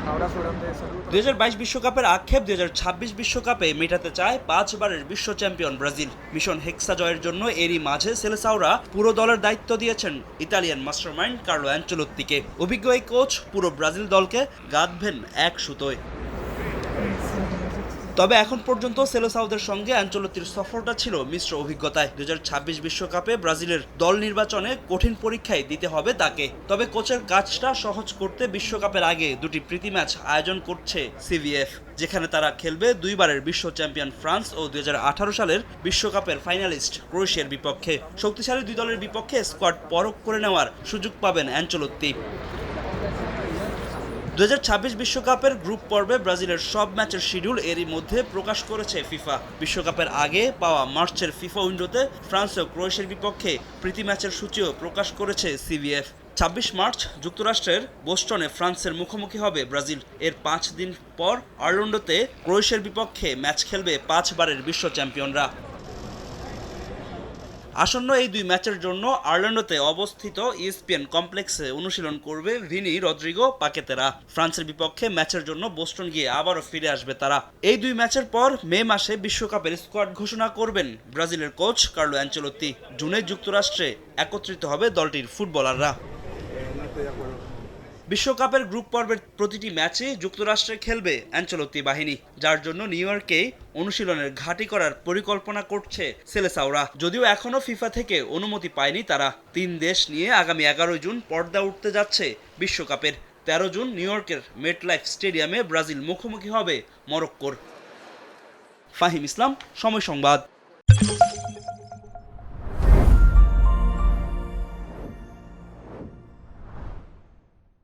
2022 বিশ্বকাপের আক্ষেপ 2026 বিশ্বকাপে মেটাতে চায় 5 বারের বিশ্ব চ্যাম্পিয়ন ব্রাজিল। মিশন হেক্সা জয়ের জন্য এরই মাঝে সেলেসাওরা পুরো দলের দায়িত্ব দিয়েছেন ইতালিয়ান মাস্টারমাইন্ড কার্লো অ্যানচেলোত্তিকে। অভিজ্ঞ এই কোচ পুরো ব্রাজিল দলকে গাঁথবেন এক সুতোয়। তবে এখন পর্যন্ত সেলেসাওদের সঙ্গে অ্যানচেলোত্তির সফরটা ছিল মিশ্র অভিজ্ঞতায়। 2026 বিশ্বকাপে ব্রাজিলের দল নির্বাচনে কঠিন পরীক্ষায় দিতে হবে তাকে। তবে কোচের কাজটা সহজ করতে বিশ্বকাপের আগে দুটি প্রীতি ম্যাচ আয়োজন করছে সিভিএফ, যেখানে তারা খেলবে 2 বারের বিশ্ব চ্যাম্পিয়ন ফ্রান্স ও 2018 সালের বিশ্বকাপের ফাইনালিস্ট ক্রোয়েশিয়ার বিপক্ষে। শক্তিশালী দুই দলের বিপক্ষে স্কোয়াড পরখ করে নেওয়ার সুযোগ পাবেন অ্যানচেলোত্তি। 2026 বিশ্বকাপের গ্রুপ পর্বে ব্রাজিলের সব ম্যাচের শিডিউল এরই মধ্যে প্রকাশ করেছে ফিফা। বিশ্বকাপের আগে পাওয়া মার্চের ফিফা উইন্ডোতে ফ্রান্স ও ক্রোয়েশিয়ার বিপক্ষে প্রীতি ম্যাচের সূচিও প্রকাশ করেছে সিভিএফ। 26 মার্চ যুক্তরাষ্ট্রের বোস্টনে ফ্রান্সের মুখোমুখি হবে ব্রাজিল। এর 5 দিন পর অরল্যান্ডোতে ক্রোয়েশিয়ার বিপক্ষে ম্যাচ খেলবে 5 বারের বিশ্ব চ্যাম্পিয়নরা। আসন্ন এই দুই ম্যাচের জন্য অরল্যান্ডোতে অবস্থিত ইএসপিএন কমপ্লেক্সে অনুশীলন করবে ভিনি রদ্রিগো পাকেতেরা। ফ্রান্সের বিপক্ষে ম্যাচের জন্য বোস্টন গিয়ে আবারও ফিরে আসবে তারা। এই দুই ম্যাচের পর মে মাসে বিশ্বকাপের স্কোয়াড ঘোষণা করবেন ব্রাজিলের কোচ কার্লো অ্যানচেলোত্তি। জুনে যুক্তরাষ্ট্রে একত্রিত হবে দলটির ফুটবলাররা। বিশ্বকাপের গ্রুপ পর্বের প্রতিটি ম্যাচে যুক্তরাষ্ট্রে খেলবে অ্যানচেলোত্তি বাহিনী, যার জন্য নিউ ইয়র্কে অনুশীলনের ঘাঁটি করার পরিকল্পনা করছে সেলেসাওরা। যদিও এখনও ফিফা থেকে অনুমতি পায়নি তারা। 3 দেশ নিয়ে আগামী 11 জুন পর্দা উঠতে যাচ্ছে বিশ্বকাপের। 13 জুন নিউ ইয়র্কের মেটলাইফ স্টেডিয়ামে ব্রাজিল মুখোমুখি হবে মরক্কোর। ফাহিম ইসলাম, সময় সংবাদ।